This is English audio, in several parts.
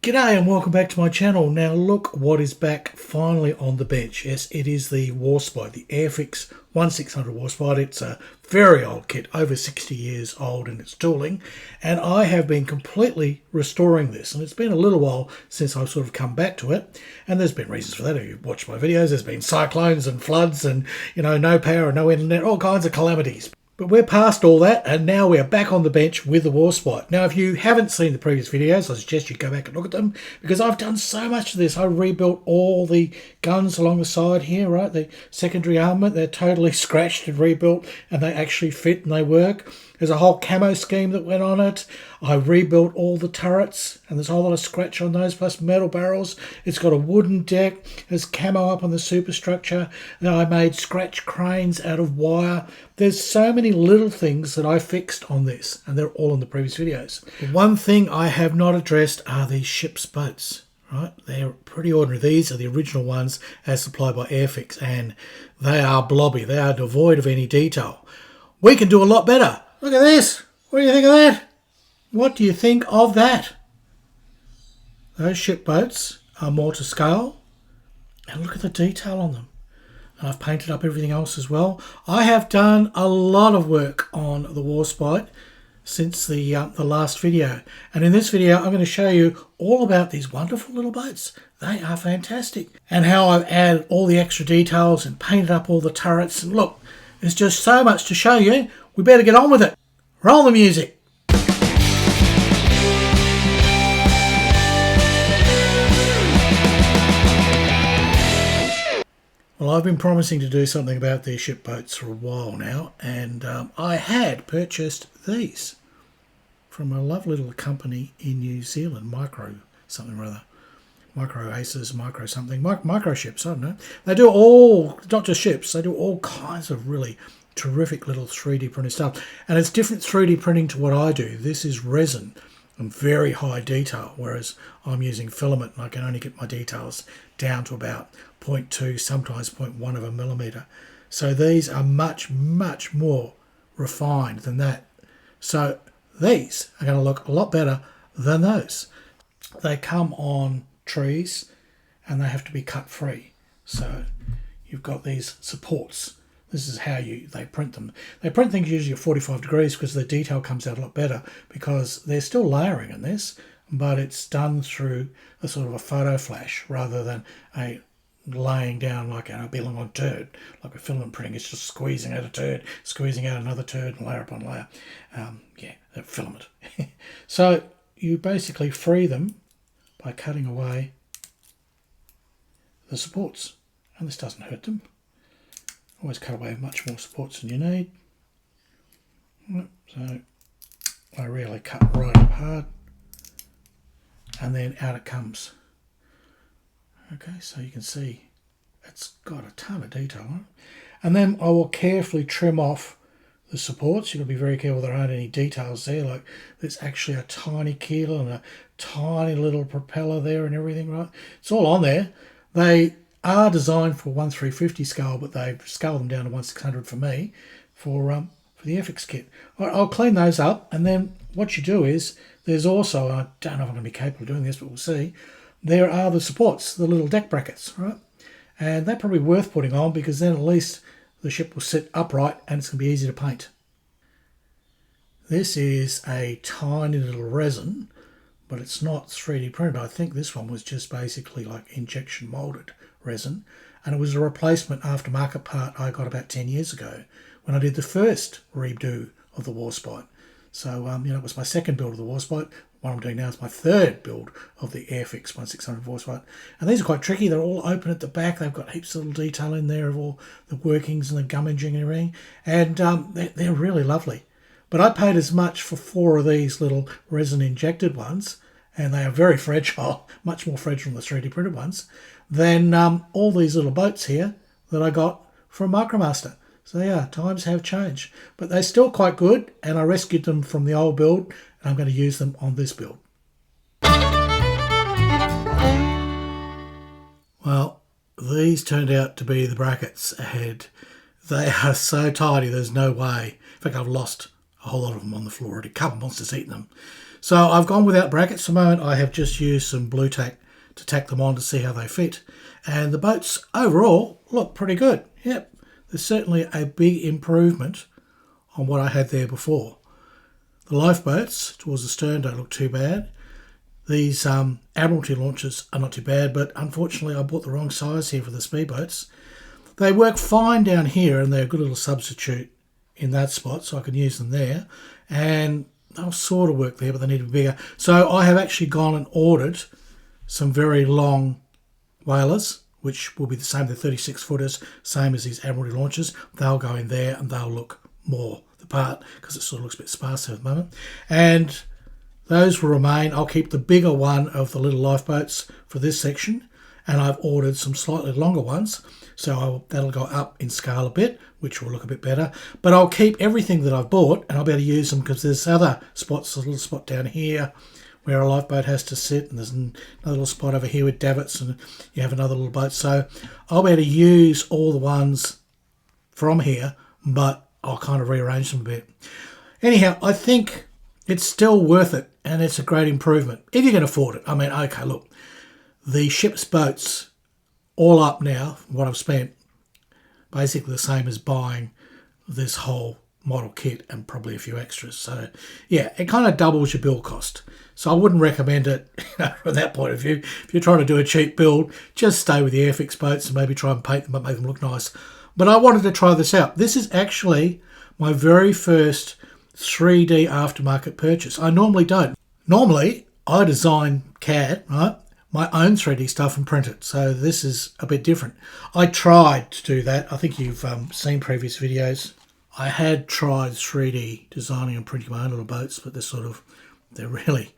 G'day and welcome back to my channel. Now look what is back finally on the bench. Yes, it is the Warspite, the Airfix 1600 Warspite. It's a very old kit, over 60 years old in its tooling, and I have been completely restoring this, and it's been a little while since I've sort of come back to it, and there's been reasons for that. If you've watched my videos, there's been cyclones and floods and, you know, no power and no internet, all kinds of calamities. But we're past all that, and now we're back on the bench with the Warspite. Now, if you haven't seen the previous videos, I suggest you go back and look at them, because I've done so much of this. I rebuilt all the guns along the side here, right? The secondary armament, they're totally scratched and rebuilt, and they actually fit and they work. There's a whole camo scheme that went on it. I rebuilt all the turrets, and there's a whole lot of scratch on those, plus metal barrels. It's got a wooden deck. There's camo up on the superstructure. Now I made scratch cranes out of wire. There's so many little things that I fixed on this, and they're all in the previous videos. One thing I have not addressed are these ship's boats. Right, they're pretty ordinary. These are the original ones as supplied by Airfix, and they are blobby. They are devoid of any detail. We can do a lot better. Look at this. What do you think of that? What do you think of that? Those ship boats are more to scale, and look at the detail on them. And I've painted up everything else as well. I have done a lot of work on the Warspite since the last video, and in this video I'm going to show you all about these wonderful little boats. They are fantastic, and how I've added all the extra details and painted up all the turrets. And look, there's just so much to show you. We better get on with it. Roll the music. Well, I've been promising to do something about these ship boats for a while now, and I had purchased these from a lovely little company in New Zealand, Micro something or other. Micro Aces, Micro something, Micro Ships, I don't know. They do all, not just ships, they do all kinds of really terrific little 3D printed stuff. And it's different 3D printing to what I do. This is resin and very high detail, whereas I'm using filament and I can only get my details down to about 0.2, sometimes 0.1 of a millimetre. So these are much, much more refined than that. So these are going to look a lot better than those. They come on trees and they have to be cut free. So you've got these supports. This is how they print them. They print things usually at 45 degrees because the detail comes out a lot better, because they're still layering in this, but it's done through a sort of a photo flash rather than a laying down like a beeling on turd. Like a filament printing, it's just squeezing out a turd, squeezing out another turd, and layer upon layer. Yeah, that filament. So you basically free them by cutting away the supports, and this doesn't hurt them. Always cut away much more supports than you need. So I really cut right up hard, and then out it comes. Okay, so you can see it's got a ton of detail on it. And then I will carefully trim off the supports. You've got to be very careful there aren't any details there, like there's actually a tiny keel and a tiny little propeller there and everything, right? It's all on there. They are designed for 1/350 scale, but they've scaled them down to 1/600 for me for the Airfix kit. I'll clean those up, and then what you do is there's also, I don't know if I'm going to be capable of doing this, but we'll see, there are the supports, the little deck brackets, right? And they're probably worth putting on, because then at least the ship will sit upright and it's going to be easy to paint. This is a tiny little resin, but it's not 3D printed. I think this one was just basically like injection molded resin, and it was a replacement aftermarket part I got about 10 years ago when I did the first redo of the Warspite. So you know, it was my second build of the Warspite. What I'm doing now is my third build of the Airfix 1600 Warspite, and these are quite tricky. They're all open at the back. They've got heaps of little detail in there of all the workings and the gumminging and everything, and they're really lovely. But I paid as much for 4 of these little resin injected ones, and they are very fragile, much more fragile than the 3D printed ones, than all these little boats here that I got from Micromaster. So yeah, times have changed, but they're still quite good, and I rescued them from the old build, and I'm going to use them on this build. Well, these turned out to be the brackets ahead. They are so tiny, there's no way. In fact, I've lost a whole lot of them on the floor already. A couple of monsters eating them. So I've gone without brackets at the moment. I have just used some blue tack to tack them on to see how they fit. And the boats overall look pretty good. Yep, there's certainly a big improvement on what I had there before. The lifeboats towards the stern don't look too bad. These Admiralty launchers are not too bad, but unfortunately I bought the wrong size here for the speedboats. They work fine down here and they're a good little substitute in that spot, so I can use them there. And they'll sort of work there, but they need to be bigger. So I have actually gone and ordered some very long whalers, which will be the same, they're 36 footers, same as these Admiralty launchers. They'll go in there and they'll look more the part because it sort of looks a bit sparse at the moment. And those will remain. I'll keep the bigger one of the little lifeboats for this section, and I've ordered some slightly longer ones, so that'll go up in scale a bit, which will look a bit better. But I'll keep everything that I've bought, and I'll be able to use them because there's other spots, a little spot down here where a lifeboat has to sit, and there's another little spot over here with davits, and you have another little boat. So I'll be able to use all the ones from here, but I'll kind of rearrange them a bit. Anyhow, I think it's still worth it, and it's a great improvement if you can afford it. I mean, okay, look, the ship's boats all up now, what I've spent, basically the same as buying this whole model kit and probably a few extras. So yeah, it kind of doubles your build cost. So I wouldn't recommend it from that point of view. If you're trying to do a cheap build, just stay with the Airfix boats and maybe try and paint them up, make them look nice. But I wanted to try this out. This is actually my very first 3D aftermarket purchase. I normally don't. Normally, I design CAD, right? My own 3D stuff and print it. So this is a bit different. I tried to do that. I think you've seen previous videos. I had tried 3D designing and printing my own little boats, but they really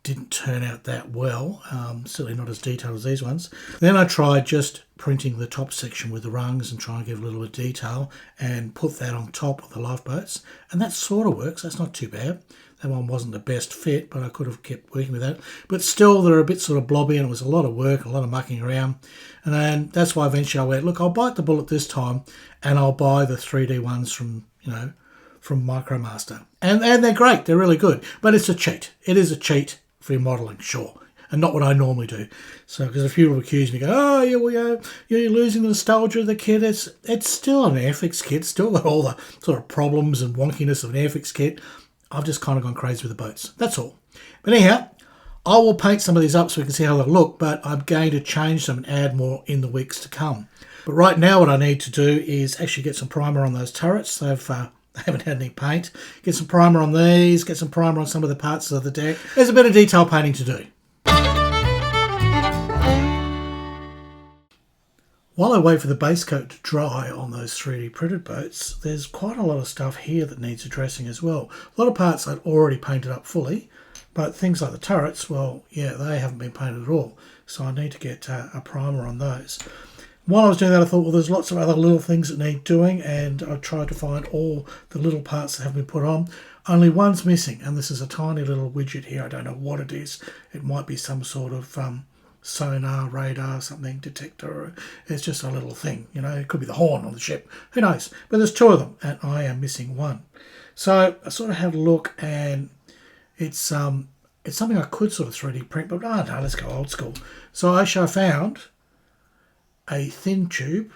didn't turn out that well. Certainly not as detailed as these ones. Then I tried just printing the top section with the rungs and trying to give a little bit of detail and put that on top of the lifeboats. And that sort of works. That's not too bad. That one wasn't the best fit, but I could have kept working with that. But still, they're a bit sort of blobby, and it was a lot of work, a lot of mucking around. And then that's why eventually I went, look, I'll bite the bullet this time, and I'll buy the 3D ones from MicroMaster. And they're great. They're really good. But it's a cheat. It is a cheat for your modelling, sure. And not what I normally do. So, because a few people accuse me, oh, you're losing the nostalgia of the kit. It's still an Airfix kit. Still got all the sort of problems and wonkiness of an Airfix kit. I've just kind of gone crazy with the boats. That's all. But anyhow, I will paint some of these up so we can see how they look, but I'm going to change them and add more in the weeks to come. But right now what I need to do is actually get some primer on those turrets. They haven't had any paint. Get some primer on these, get some primer on some of the parts of the deck. There's a bit of detail painting to do. While I wait for the base coat to dry on those 3D printed boats, there's quite a lot of stuff here that needs addressing as well. A lot of parts I'd already painted up fully, but things like the turrets, well, yeah, they haven't been painted at all. So I need to get a primer on those. While I was doing that, I thought, well, there's lots of other little things that need doing, and I tried to find all the little parts that haven't been put on. Only one's missing, and this is a tiny little widget here. I don't know what it is. It might be some sort of sonar, radar, something, detector. It's just a little thing, it could be the horn on the ship, who knows. But there's two of them and I am missing one. So I sort of had a look, and it's something I could sort of 3D print, but no, let's go old school. So actually I found a thin tube,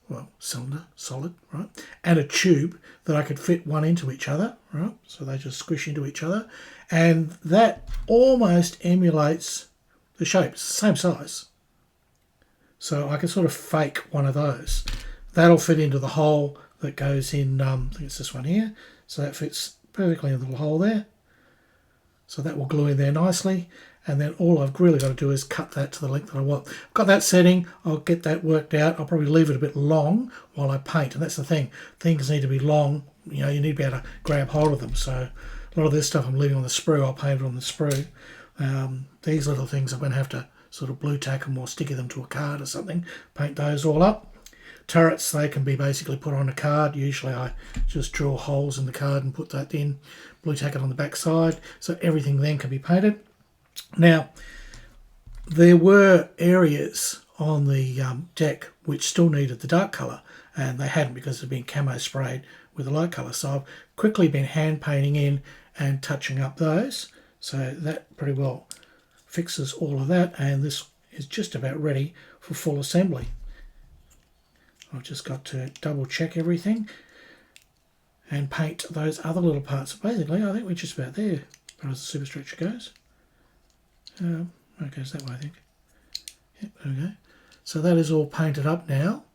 well, cylinder, solid, right, and a tube that I could fit one into each other, right, so they just squish into each other, and that almost emulates the shape. It's the same size. So I can sort of fake one of those. That'll fit into the hole that goes in, I think it's this one here. So that fits perfectly in the little hole there. So that will glue in there nicely. And then all I've really got to do is cut that to the length that I want. I've got that setting. I'll get that worked out. I'll probably leave it a bit long while I paint. And that's the thing. Things need to be long. You need to be able to grab hold of them. So a lot of this stuff I'm leaving on the sprue. I'll paint it on the sprue. These little things I'm going to have to sort of blue tack them or sticky them to a card or something, paint those all up. Turrets, they can be basically put on a card. Usually I just drill holes in the card and put that in, blue tack it on the back side, so everything then can be painted. Now, there were areas on the deck which still needed the dark colour, and they hadn't because they'd been camo sprayed with the light colour, so I've quickly been hand painting in and touching up those. So that pretty well fixes all of that, and this is just about ready for full assembly. I've just got to double check everything and paint those other little parts. Basically, I think we're just about there as far as the super stretcher goes. It goes that way, I think. Yep, there we go. So that is all painted up now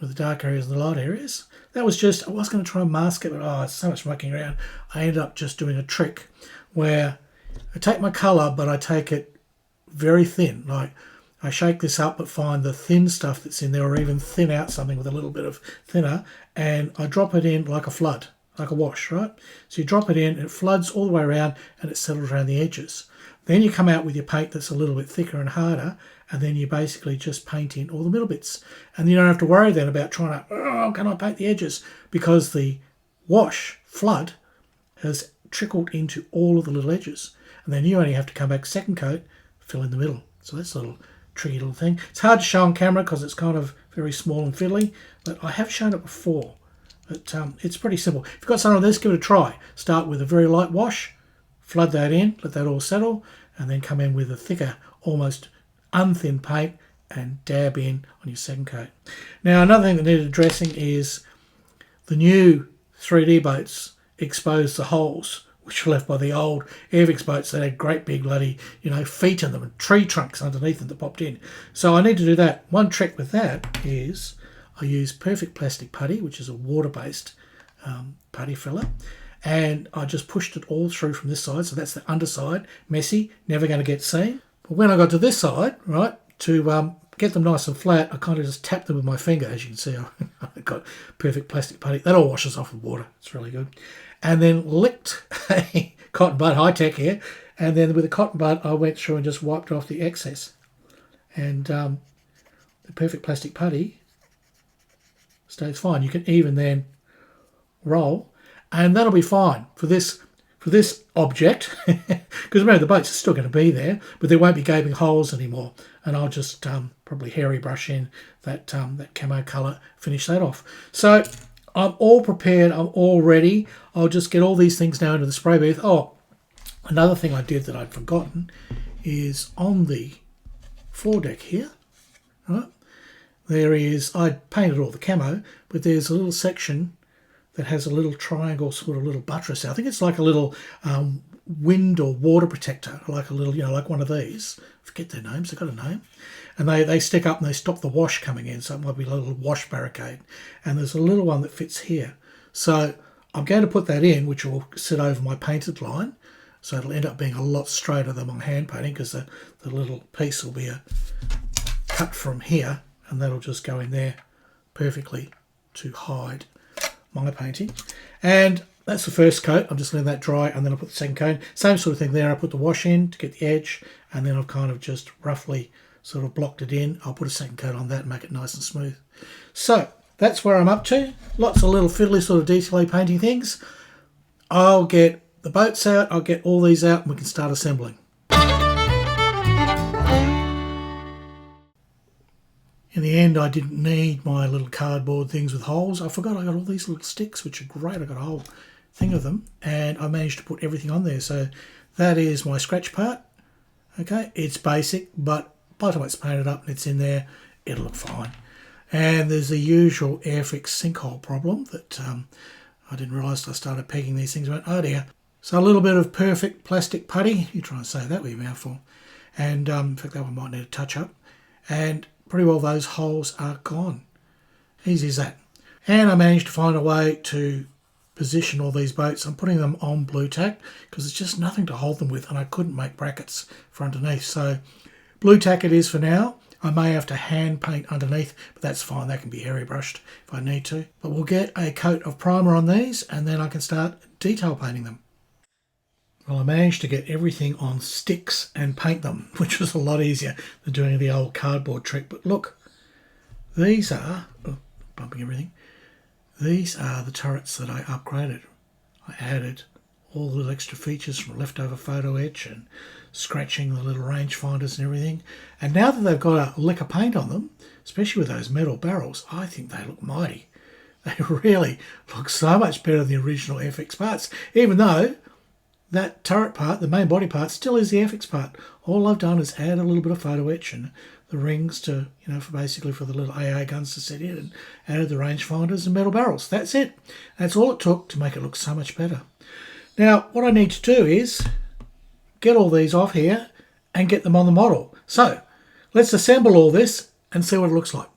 with the dark areas and the light areas. That was just, I was going to try and mask it, but oh, it's so much mucking around. I ended up just doing a trick where I take my colour, but I take it very thin. Like, I shake this up but find the thin stuff that's in there, or even thin out something with a little bit of thinner, and I drop it in like a flood, like a wash, right? So you drop it in, it floods all the way around, and it settles around the edges. Then you come out with your paint that's a little bit thicker and harder, and then you basically just paint in all the middle bits. And you don't have to worry then about trying to, oh, can I paint the edges? Because the wash, flood, has trickled into all of the little edges. And then you only have to come back second coat, fill in the middle. So that's a little tricky little thing. It's hard to show on camera because it's kind of very small and fiddly, but I have shown it before. But it's pretty simple. If you've got something like this, give it a try. Start with a very light wash, flood that in, let that all settle, and then come in with a thicker, almost unthin paint and dab in on your second coat. Now, another thing that needed addressing is the new 3D boats exposed the holes which were left by the old Airfix boats that had great big bloody, feet in them and tree trunks underneath them that popped in. So I need to do that. One trick with that is I use Perfect Plastic Putty, which is a water-based putty filler, and I just pushed it all through from this side. So that's the underside, messy, never going to get seen. But when I got to this side, right, to get them nice and flat, I kind of just tapped them with my finger. As you can see, I've got Perfect Plastic Putty. That all washes off with water. It's really good. And then licked a cotton bud, high tech here, and then with a cotton bud I went through and just wiped off the excess. And the Perfect Plastic Putty stays fine. You can even then roll, and that'll be fine for this object, because remember the boats are still going to be there, but there won't be gaping holes anymore. And I'll just probably hairy brush in that that camo colour, finish that off. So I'm all prepared, I'm all ready. I'll just get all these things now into the spray booth. Oh, another thing I did that I'd forgotten is on the foredeck here, right, there is, I painted all the camo, but there's a little section that has a little triangle, sort of little buttress. I think it's like a little wind or water protector, like a little, like one of these. I forget their names, they've got a name. And they stick up and they stop the wash coming in, so it might be a little wash barricade. And there's a little one that fits here. So I'm going to put that in, which will sit over my painted line. So it'll end up being a lot straighter than my hand painting, because the little piece will be a cut from here, and that'll just go in there perfectly to hide my painting. And that's the first coat. I'm just letting that dry, and then I'll put the second coat. Same sort of thing there. I put the wash in to get the edge, and then I've kind of just roughly sort of blocked it in. I'll put a second coat on that and make it nice and smooth. So that's where I'm up to. Lots of little fiddly sort of detail painting things. I'll get the boats out, I'll get all these out, and we can start assembling. In the end, I didn't need my little cardboard things with holes. I forgot I got all these little sticks, which are great. I got a whole thing of them, and I managed to put everything on there. So that is my scratch part. Okay, it's basic, but by the time it's painted up and it's in there, it'll look fine. And there's the usual Airfix sinkhole problem that I didn't realise I started pegging these things. I went, oh dear. So a little bit of Perfect Plastic Putty. You try and say that with your mouthful. And in fact, that one might need a touch up. And pretty well those holes are gone. Easy as that. And I managed to find a way to position all these boats. I'm putting them on blue tack because there's just nothing to hold them with, and I couldn't make brackets for underneath. So blue tack it is for now. I may have to hand paint underneath, but that's fine. That can be hairy brushed if I need to. But we'll get a coat of primer on these, and then I can start detail painting them. Well, I managed to get everything on sticks and paint them, which was a lot easier than doing the old cardboard trick. But look, these are, bumping everything, these are the turrets that I upgraded. I added all the extra features from leftover photo etch and scratching the little range finders and everything. And now that they've got a lick of paint on them, especially with those metal barrels, I think they look mighty. They really look so much better than the original Airfix parts, even though that turret part, the main body part, still is the Airfix part. All I've done is add a little bit of photo etch and the rings to, for basically for the little AA guns to sit in, and added the rangefinders and metal barrels. That's it. That's all it took to make it look so much better. Now, what I need to do is get all these off here and get them on the model. So, let's assemble all this and see what it looks like.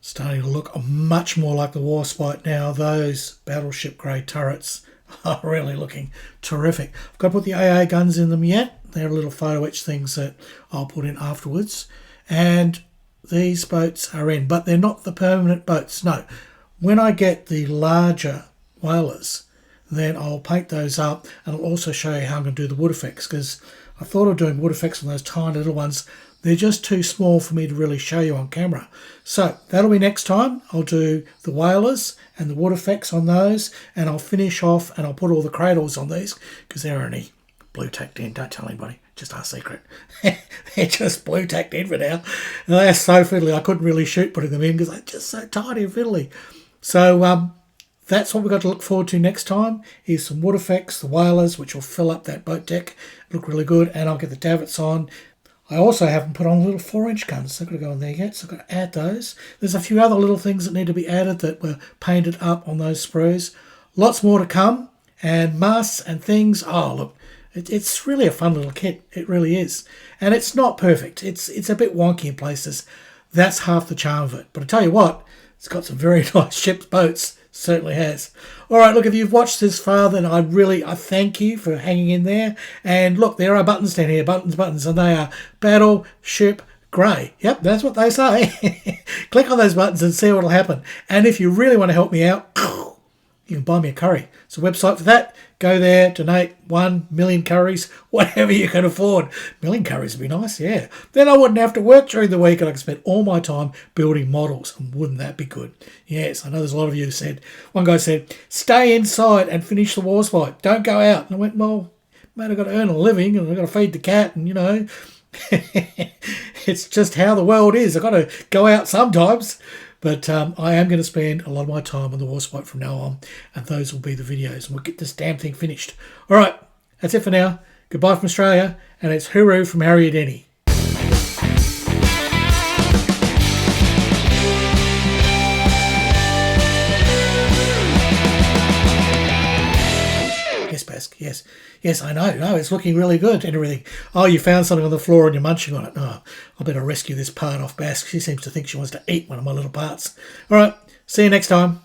Starting to look much more like the Warspite now. Those battleship grade turrets are really looking terrific. I've got to put the AA guns in them yet. They're little photo etch things that I'll put in afterwards. And these boats are in, but they're not the permanent boats. No, when I get the larger whalers, then I'll paint those up, and I'll also show you how I'm going to do the wood effects, because I thought of doing wood effects on those tiny little ones. They're just too small for me to really show you on camera. So that'll be next time. I'll do the whalers and the wood effects on those, and I'll finish off and I'll put all the cradles on these because they're only blue tacked in. Don't tell anybody, just our secret. They're just blue tacked in for now. And they're so fiddly, I couldn't really shoot putting them in because they're just so tiny and fiddly. So that's what we've got to look forward to next time, is some wood effects, the whalers, which will fill up that boat deck, look really good, and I'll get the davits on. I also haven't put on little 4-inch guns. They've got to go on there yet, so I've got to add those. There's a few other little things that need to be added that were painted up on those sprues. Lots more to come, and masts and things. Oh, look, it's really a fun little kit. It really is. And it's not perfect. It's a bit wonky in places. That's half the charm of it. But I tell you what, it's got some very nice ships, boats. Certainly has. All right, look, if you've watched this far, then I thank you for hanging in there. And look, there are buttons down here, buttons, and they are battleship grey. Yep, that's what they say. Click on those buttons and see what will happen. And if you really want to help me out, you can buy me a curry. It's a website for that. Go there, donate 1 million curries, whatever you can afford. 1 million curries would be nice, yeah. Then I wouldn't have to work during the week and I could spend all my time building models. And wouldn't that be good? Yes, I know there's a lot of you who said, one guy said, stay inside and finish the Warspite. Don't go out. And I went, well, mate, I've got to earn a living and I've got to feed the cat and, it's just how the world is. I've got to go out sometimes. But I am going to spend a lot of my time on the Warspite from now on, and those will be the videos, and we'll get this damn thing finished. All right, that's it for now. Goodbye from Australia, and it's hooroo from Harry Denny. Yes, Bask, yes. Yes, I know. No, it's looking really good and everything. Oh, you found something on the floor and you're munching on it. No, I better rescue this part off Bask. She seems to think she wants to eat one of my little parts. All right, see you next time.